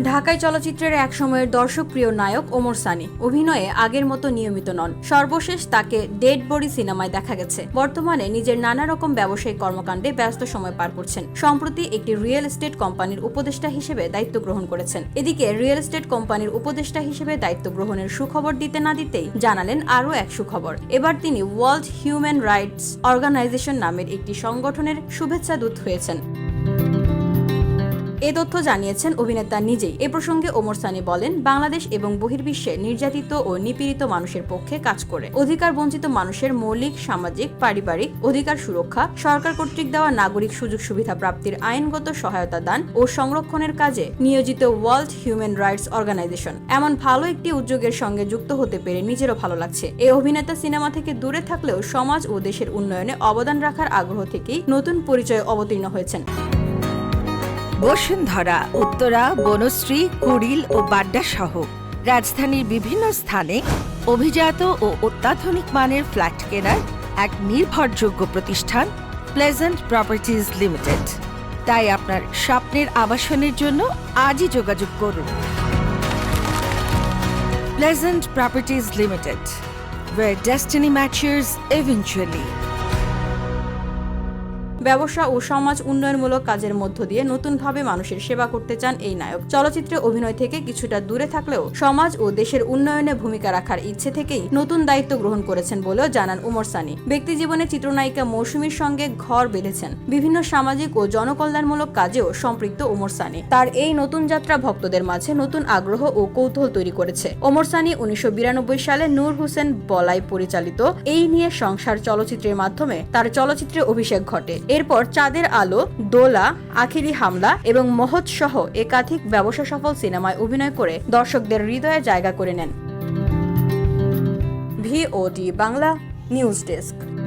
ঢাকায় চলচ্চিত্রের এক সময়ের দর্শকপ্রিয় নায়ক ওমর সানি অভিনয়ে আগের মতো নিয়মিত নন। সর্বশেষ তাকে ডেড বডি সিনেমায় দেখা গেছে। বর্তমানে নিজের নানা রকম ব্যবসায়িক কর্মকাণ্ডে ব্যস্ত সময় পার করছেন। সম্প্রতি একটি রিয়েল এস্টেট কোম্পানির উপদেষ্টা হিসেবে দায়িত্ব গ্রহণ করেছেন। এদিকে রিয়েল এস্টেট কোম্পানির উপদেষ্টা হিসেবে দায়িত্ব গ্রহণের সুখবর দিতে না দিতেই জানালেন আরও এক সুখবর। এবার তিনি ওয়ার্ল্ড হিউম্যান রাইটস অর্গানাইজেশন নামের একটি সংগঠনের শুভেচ্ছা দূত হয়েছেন। এ তথ্য জানিয়েছেন অভিনেতা নিজেই। এ প্রসঙ্গে ওমর সানি বলেন, বাংলাদেশ এবং বহির্বিশ্বে নির্যাতিত ও নিপীড়িত মানুষের পক্ষে কাজ করে অধিকার বঞ্চিত মানুষের মৌলিক সামাজিক পারিবারিক অধিকার সুরক্ষা, সরকার কর্তৃক দেওয়া নাগরিক সুযোগ সুবিধা প্রাপ্তির আইনগত সহায়তা দান ও সংরক্ষণের কাজে নিয়োজিত ওয়ার্ল্ড হিউম্যান রাইটস অর্গানাইজেশন। এমন ভালো একটি উদ্যোগের সঙ্গে যুক্ত হতে পেরে নিজেরও ভালো লাগছে। এই অভিনেতা সিনেমা থেকে দূরে থাকলেও সমাজ ও দেশের উন্নয়নে অবদান রাখার আগ্রহ থেকেই নতুন পরিচয়ে অবতীর্ণ হয়েছেন। বসুন্ধরা, উত্তরা, বনশ্রী, কুড়িল ও বাড্ডা সহ রাজধানীর বিভিন্ন স্থানে অভিজাত ও অত্যাধুনিক মানের ফ্ল্যাট কেনার এক নির্ভরযোগ্য প্রতিষ্ঠান প্লেজেন্ট প্রপার্টিজ লিমিটেড। তাই আপনার স্বপ্নের আবাসনের জন্য আজই যোগাযোগ করুন। Pleasant properties limited, where destiny matches eventually. ব্যবসা ও সমাজ উন্নয়নমূলক কাজের মধ্য দিয়ে নতুনভাবে মানুষের সেবা করতে চান এই নায়ক। চলচ্চিত্রে অভিনয় থেকে কিছুটা দূরে থাকলেও সমাজ ও দেশের উন্নয়নে ভূমিকা রাখার ইচ্ছে থেকেই নতুন দায়িত্ব গ্রহণ করেছেন বলেও জানান ওমর সানি। ব্যক্তিজীবনে চিত্রনায়িকা মৌসুমীর সঙ্গে ঘর বেঁধেছেন। বিভিন্ন সামাজিক ও জনকল্যাণমূলক কাজেও সম্পৃক্ত ওমর সানি। তার এই নতুন যাত্রা ভক্তদের মাঝে নতুন আগ্রহ ও কৌতূহল তৈরি করেছে। ওমর সানি 1992 সালে নূর হোসেন বলাই পরিচালিত এই নিয়ে সংসার চলচ্চিত্রের মাধ্যমে তার চলচ্চিত্রে অভিষেক ঘটে। এরপর চাঁদের আলো, দোলা, আখিরি হামলা এবং মহৎ সহ একাধিক ব্যবসা সফল সিনেমায় অভিনয় করে দর্শকদের হৃদয়ে জায়গা করে নেন। VOD Bangla news desk.